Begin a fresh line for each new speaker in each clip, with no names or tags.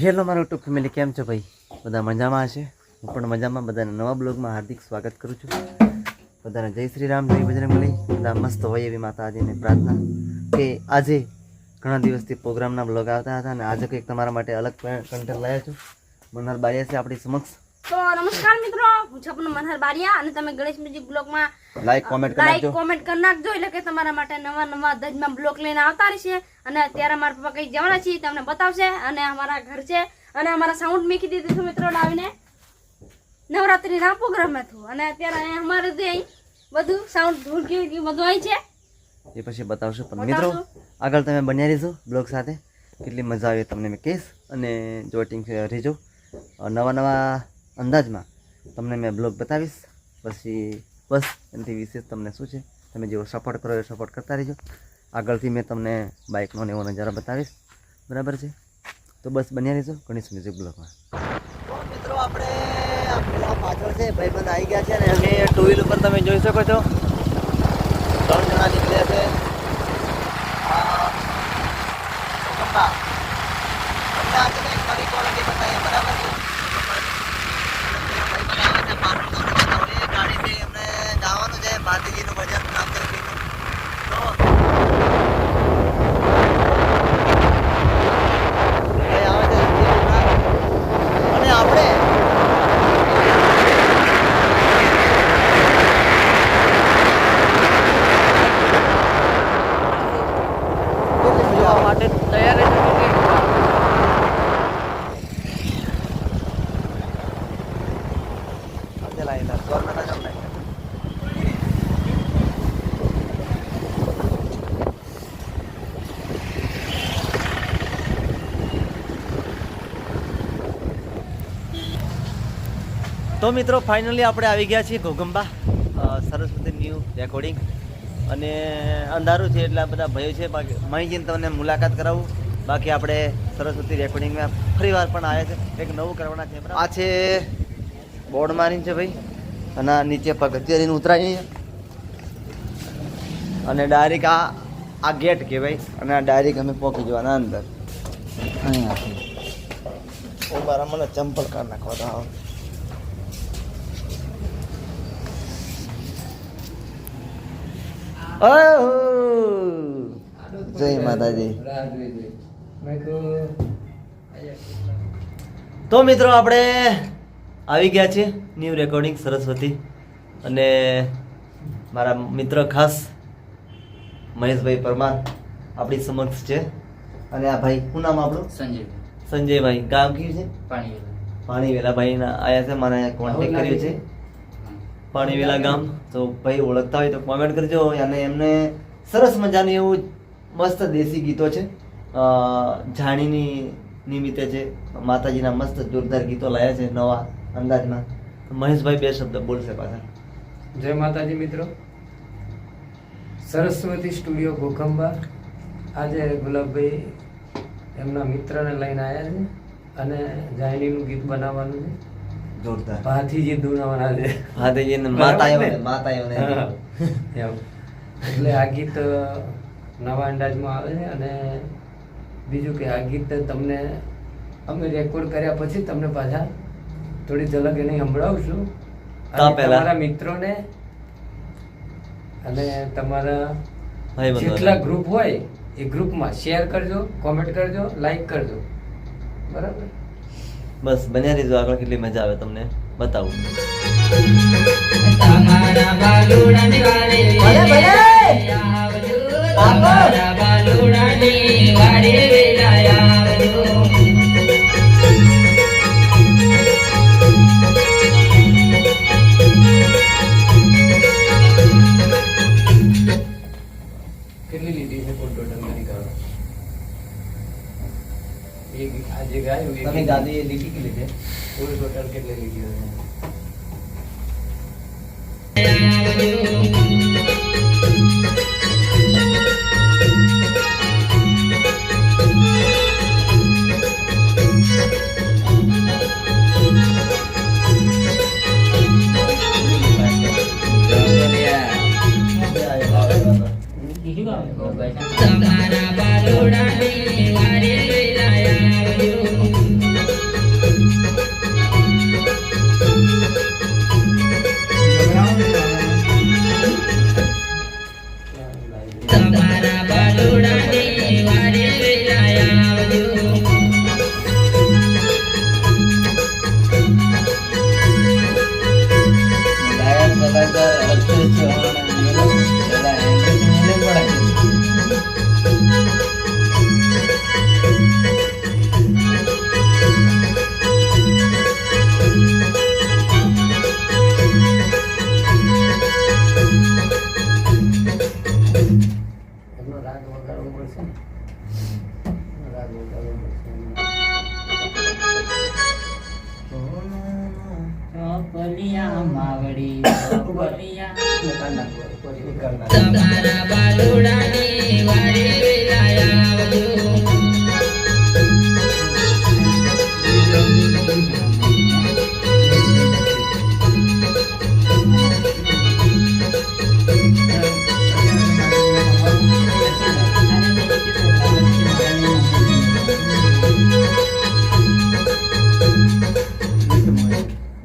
Hello મારો YouTube family, કેમ છો ભાઈ? બધા મજામાં હશે? હું પણ મજામાં. બધાને નવા બ્લોગમાં હાર્દિક સ્વાગત કરું છું. બધાને જય શ્રી રામ, જય બજરંગબલી. બધા મસ્ત હોય એવી માતાજીને પ્રાર્થના કે આજે ઘણા દિવસથી પ્રોગ્રામના બ્લોગ આવતા હતા અને આજે કંઈક તમારા માટે અલગ કન્ટેન્ટ લાવ્યા છું. મનહર બારિયા છે આપણી સમક્ષ.
તો નમસ્કાર મિત્રો, હું છું આપનો મનહર બારિયા અને તમે ગણેશ મ્યુઝિક બ્લોગમાં
લાઈક કોમેન્ટ
કરી નાખજો એટલે કે તમારા માટે નવા દજમાં બ્લોગ લઈને આવતા રહેશે. અને અત્યારે અમારા પપ્પા કઈ જવાના છે તમને બતાવશે અને અમારા ઘર છે અને અમારા સાઉન્ડ મૂકી દીધું છે મિત્રો લાવીને નવરાત્રીના પ્રોગ્રામમાં થયું અને અત્યારે અહીંયા અમારે જે બધું સાઉન્ડ ધૂળ બધું અહીં છે
એ પછી બતાવશું. પણ મિત્રો આગળ તમે બન્યા રહેજો બ્લોગ સાથે, કેટલી મજા આવે તમને મેં કહીશ અને જોટિંગ રહેજો. નવા અંદાજમાં તમને મેં બ્લોગ બતાવીશ. પછી બસ એનાથી વિશેષ તમને શું છે, તમે જેવો સપોર્ટ કરો એ સપોર્ટ કરતા રહેજો. આગળથી મેં તમને બાઇકનો ને એવો નજારો બતાવીશ, બરાબર છે? તો બસ બન્યા રહેજો ગણેશ મ્યુઝિક બ્લોગમાં. તો મિત્રો આપણે પાછળ છે ભાઈબંધ આવી ગયા છે અને અમે ટુ વ્હીલ ઉપર તમે જોઈ શકો છો 3 જણા નીકળ્યા છે. માતાજીનું ભજન નામ અને આપણે માટે તૈયાર તો મિત્રો ફાઇનલી આપણે આવી ગયા છીએ ઘોઘંબા સરસ્વતી ન્યૂ રેકોર્ડિંગ. અને અંધારું છે એટલે બધા ભયો છે. બાકી મહીજીને તમને મુલાકાત કરાવું. બાકી આપણે સરસ્વતી રેકોર્ડિંગમાં ફરી વાર પણ આવ્યા છે, કંઈક નવું કરવાના છે. આ છે બોર્ડ મારીને છે ભાઈ અને નીચે પગથિયારીને ઉતરાય અને ડાયરેક્ટ આ ગેટ કહેવાય અને આ ડાયરેક્ટ અમે પહોંચી જવાના અંદર. અહીંયા મારા મને ચંપલ કાઢ નાખવા. જય માતાજી. તો મિત્રો આપણે આવી ગયા છે ન્યૂ રેકોર્ડિંગ સરસ્વતી અને મારા મિત્ર ખાસ મહેશભાઈ પરમાર આપણી સમક્ષ છે. અને આ ભાઈ શું નામ આપણું? સંજયભાઈ. ગામ કયું છે? પાણીવેલા. ભાઈના આયા છે, મારે કોન્ટેક્ટ કર્યો છે પાણીવેલા ગામ. તો ભાઈ ઓળખતા હોય તો કોમેન્ટ કરજો. અને એમને સરસ મજાનું એવું મસ્ત દેશી ગીતો છે, જાણીની નિમિત્તે છે. માતાજીના મસ્ત જોરદાર ગીતો લાયા છે નવા અંદાજમાં. મહેશભાઈ 2 શબ્દ બોલશે પાછા.
જય માતાજી મિત્રો. સરસ્વતી સ્ટુડિયો ઘોઘંબા આજે ગુલાબભાઈ એમના મિત્રને લઈને આવ્યા છે અને જાણીનું ગીત બનાવવાનું છે.
જોરદાર.
ભાથીજી દુનાવાના છે.
ભાથીજી માતા એમ.
એટલે આ ગીત નવા અંદાજમાં આવે છે અને બીજું કે આ ગીત તમને અમે રેકોર્ડ કર્યા પછી તમને પાછા થોડી ઝલક એને સંભળાવશું. તમારા મિત્રોને અને તમારા જેટલા ગ્રુપ હોય એ ગ્રુપમાં શેર કરજો, કોમેન્ટ કરજો, લાઈક કરજો, બરાબર?
બસ બન્યા રહેજો, આગળ કેટલી મજા આવે તમને બતાવું.
તમારા બાલુડાની વારે આવજો, તમારા બાલુડાની વારે વેલા આવજો.
કેટલી લીધી છે કુલ ટોટલ મારી ગાળો? એક આજે ગાયું એક
તમે ગાદી લીટી કેટલી છે?
કુલ ટોટલ કેટલી લીધી હશે?
તમારા બાલુડાની વારે વેલા આવજો. તમારા બાલુડાની વારે વેલા આવજો.
એમનો રાગ વગાડવો પડશે ને? રાગ વગાડવો પડશે એમનો.
ચોપલિયા માવડી ચોપલિયા.
કરી નાખો, પછી કરી નાખો.
તમારા બાલુડાની વારે વેલા આવજો.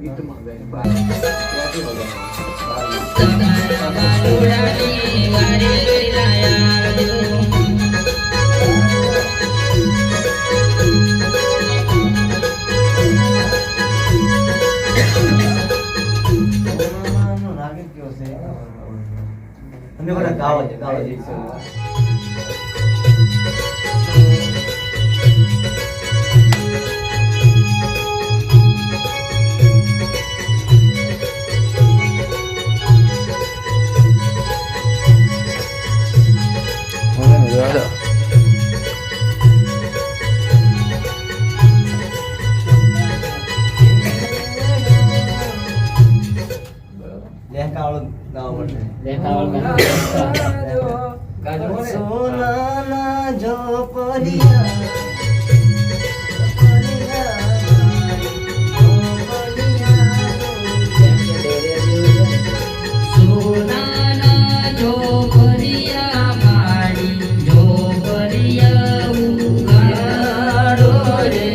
ગીતમાં ગાય બાર. ત્યાંથી વગાડવાનું.
તમારા બાલુડાની વારે વેલા આવજો.
રાગ જ કયો છે? તમે બધા ગાવો છે, ગાવો છે. લેહકાવાળો ગાવો પડશે.
ગાજો ને?
સોનાના ઝોપડિયા
સોનાના ઝોપડિયા માડી ઝોપડિયા ઉગાડો રે.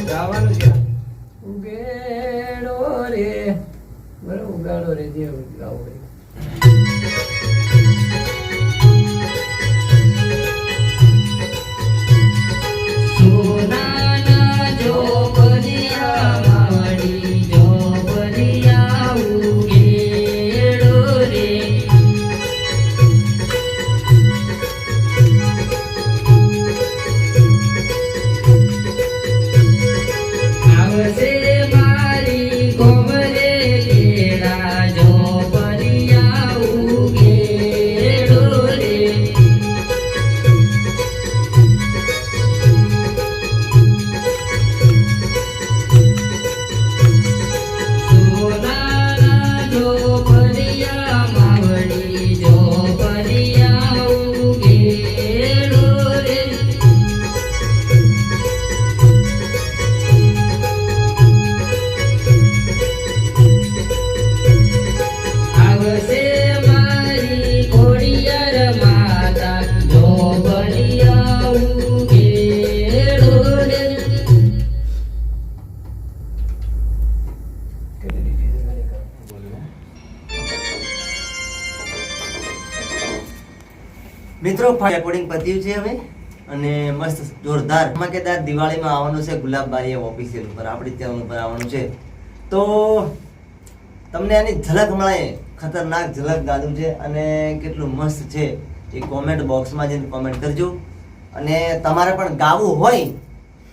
ગાવાનું છે. ઉગેડો રે
મિત્રો રેકોર્ડિંગ પત્યું છે હવે અને મસ્ત જોરદાર ધમાકેદાર દિવાળીમાં આવવાનું છે ગુલાબ બારીયા ઓફિશિયલ ઉપર આપણી ચેનલ ઉપર આવવાનું છે. તો તમને આની ઝલક મળે, ખતરનાક ઝલક ગાધું છે અને કેટલું મસ્ત છે એ કોમેન્ટ બોક્સમાં જઈને કોમેન્ટ કરજો. અને તમારે પણ ગાવું હોય,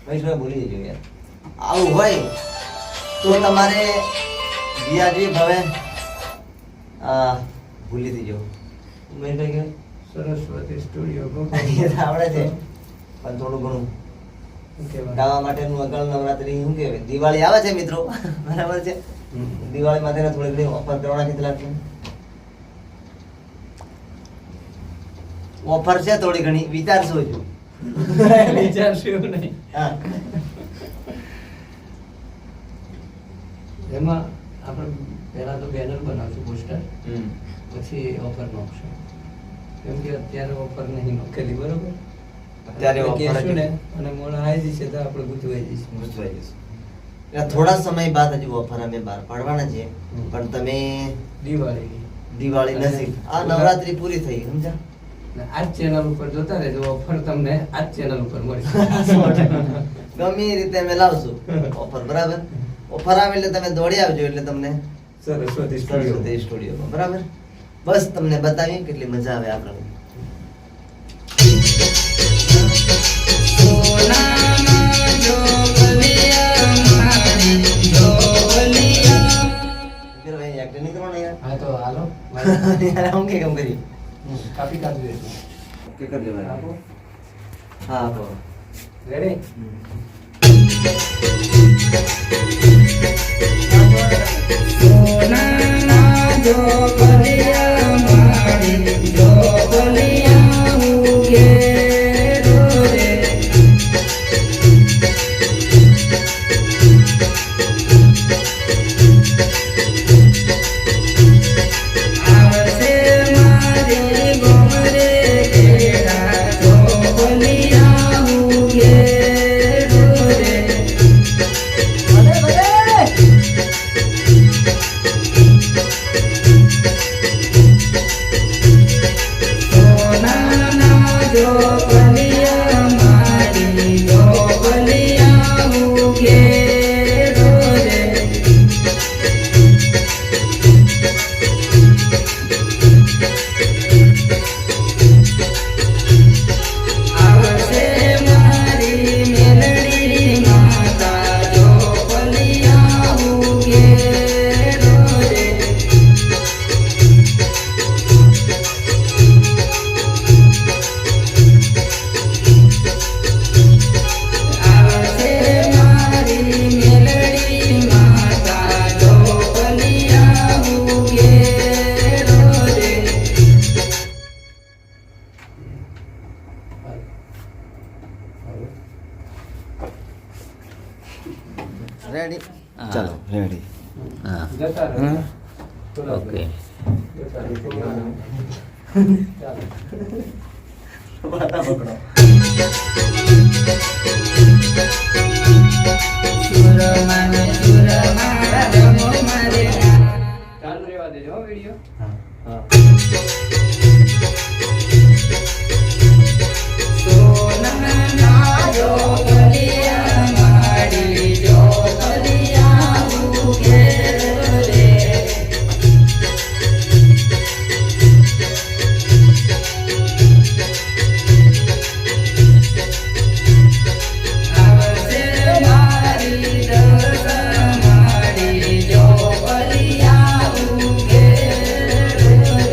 વૈષ્ણવ બોલી દેજો યાર, આવું હોય તો તમારે વ્યાજી ભાવે ભૂલી દેજો. વૈષ્ણવ કે
સરસ્વતી સ્ટુડિયો
આવડે છે પણ થોડું ઘણું ગાવા માટેનું અગળ નવરાત્રી શું કહેવાય, દિવાળી આવે છે મિત્રો બરાબર છે. દિવાળી માટે થોડી ઘણી ઓફર કરવાના કેટલા છે, ઓફર છે થોડી ઘણી, વિચારશો જો.
વિચારશું નહીં.
હા
એમાં આપણે પહેલા તો બેનર બનાવશું, પોસ્ટર, પછી ઓફર નાખશું. કેમ કે અત્યારે ઓફર નહીં નાખેલી, બરોબર?
અત્યારે
આપણે
offer
કહેશું
જ-
ને અને મોડા આવી જશે તો આપણે ગુજવાઈ જઈશું.
ગુજવાઈ જશે. એટલે થોડા સમય બાદ હજુ ઓફર અમે બહાર પાડવાના છે, પણ તમે
દિવાળીની
દિવાળી નજીક આ નવરાત્રી પૂરી થઈ સમજા.
ને આ જ ચેનલ ઉપર જોતા રહેજો, ઓફર તમને આ જ ચેનલ ઉપર મળશે.
ગમે એ રીતે અમે લાવશું ઓફર, બરાબર? ઓફર આવે એટલે તમે દોડી આવજો, એટલે તમને
સરસ્વતી
સરસ્વતી સ્ટુડિયોમાં, બરાબર? બસ તમને બતાવીએ કેટલી મજા આવે આપણે.
સોનામાં જોગલિયા મારી જોગલિયા.
ફિર ભાઈ એક્ટિંગ નહીં કરવાનું યાર.
હા તો હાલો
યાર આમ કે કેમ કરી?
કાપી કાઢી દેજો.
કે કરી લેવાનું.
આપો.
હા આપો.
રેડી?
સોનામાં જોગલિયા મારી જોગલિયા ઉઘેરો રે. આવશે મારી ગોમરે ઘેરા જોગલિયા ઉઘેરો રે. સોનાના જોગલિયા મારી જોગલિયા ઉઘેરો રે. આવશે મારી મેલડી માતા જોગલિયા ઉઘેરો રે. આવશે મારી મેલડી માતા જોગલિયા ઉઘેરો રે.
રેડી? ચાલો રેડી. હા
જતા રહો.
હા.
થોડા
ઓકે.
જતા રહો. ચાલો.
વાતા પકડો.
સુરમાને સુરમારા રમો મારે.
ચાલુ રહેવા દેજો હો વિડીયો. હા.
સોનાના જોગલિયા મારી જોગલિયા ઉઘેરો રે. આવશે મારી દસ મારી જોગલિયા ઉઘેરો રે.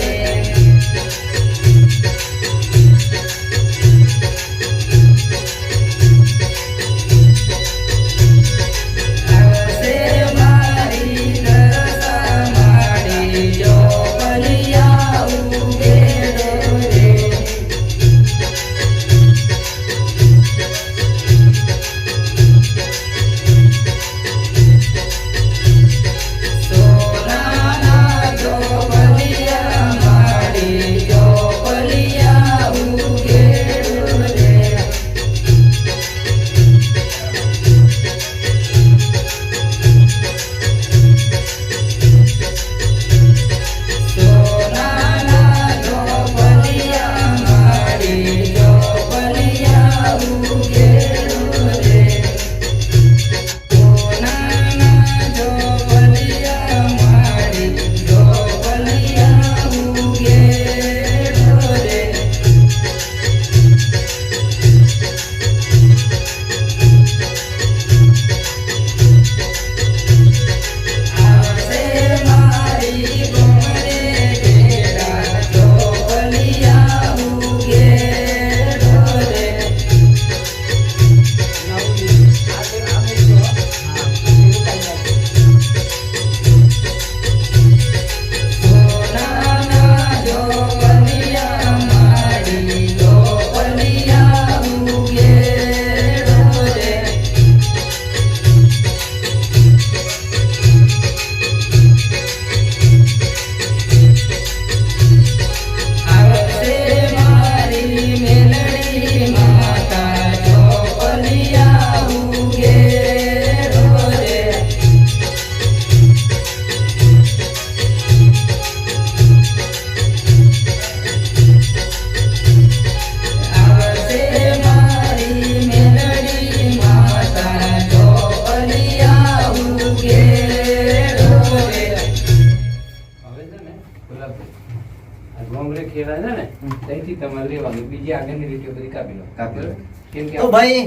ગોંગરે ખેડા છે ને
હમ.
ત્યાંથી તમારે લેવાનું બીજી આગળની લીટીઓ બધી કાપી લો
કાપી લો.
કેમ કે
તો ભાઈ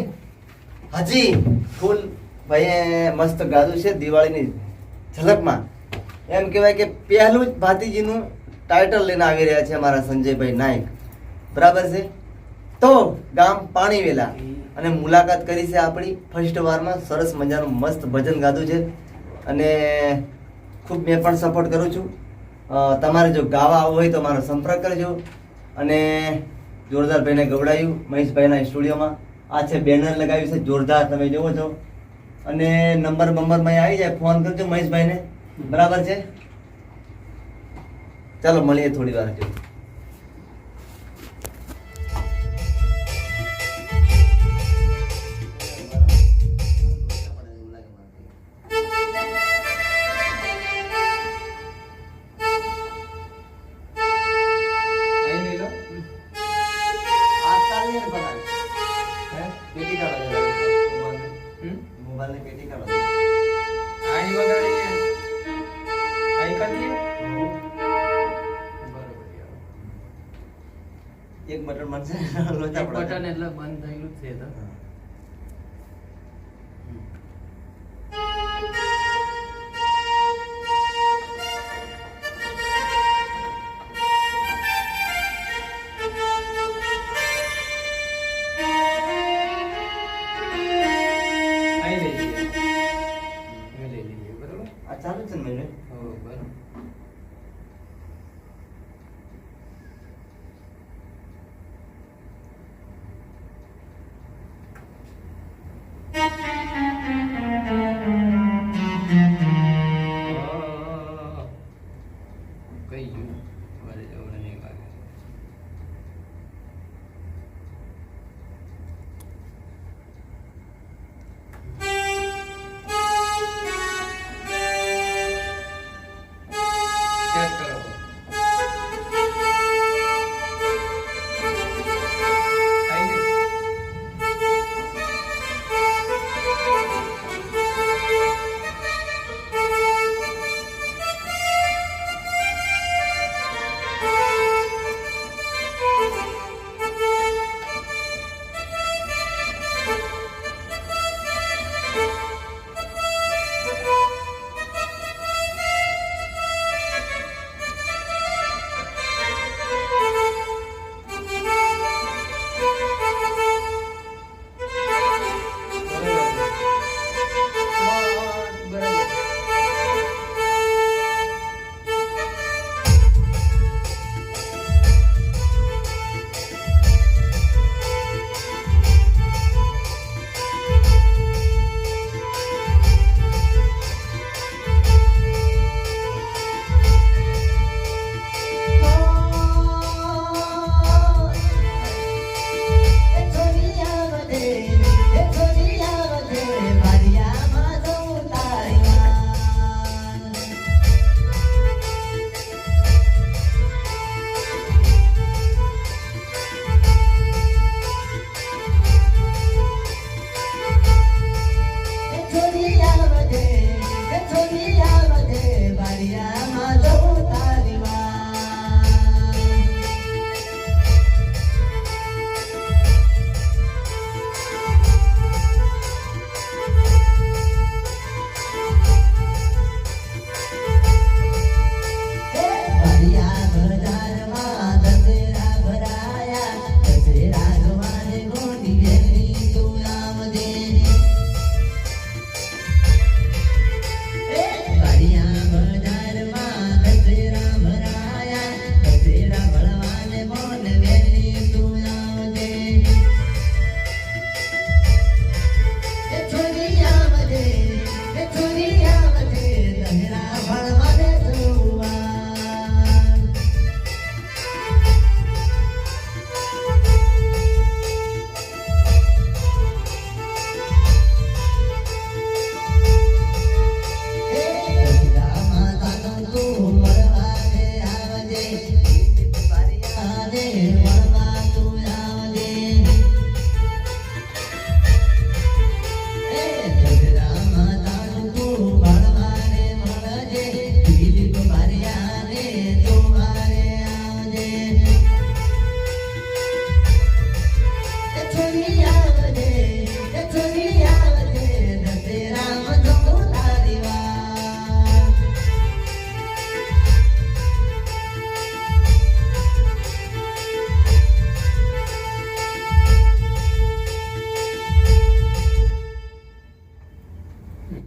હજી ફૂલ ભાઈએ મસ્ત ગાધું છે દિવાળીની ઝલકમાં. એમ કહેવાય કે પહેલું જ ભાતીજીનું ટાઇટલ લઈને આવી રહ્યા છે અમારા સંજયભાઈ નાયક. બરાબર છે. તો ગામ પાણીવેલા અને મુલાકાત કરી છે આપણી ફર્સ્ટ વારમાં. સરસ મજાનું મસ્ત ભજન ગાધું છે અને ખૂબ મેં પણ સપોર્ટ કરું છું. તમારે જો ગાવા આવવું હોય તો મારો સંપર્ક કરજો. અને જોરદાર ભાઈને ગવડાયું મહેશભાઈના સ્ટુડિયોમાં. આ છે બેનર લગાવ્યું છે જોરદાર, તમે જોવો છો. અને નંબર બંબરમાં આવી જાય, ફોન કરજો મહેશભાઈને. બરાબર છે. ચાલો મળીએ થોડી વાર જો.
અહીં લઈ લો હે પેટી કાઢો જરા. હમ?
મોબાઈલની પેટી કાઢો.
અહીં વગાડીએ અહીં કરીએ બરોબર
એક બટન બનશે લોચા
એક
પડે.
બટન એટલે બંધ થયેલું જ છે તો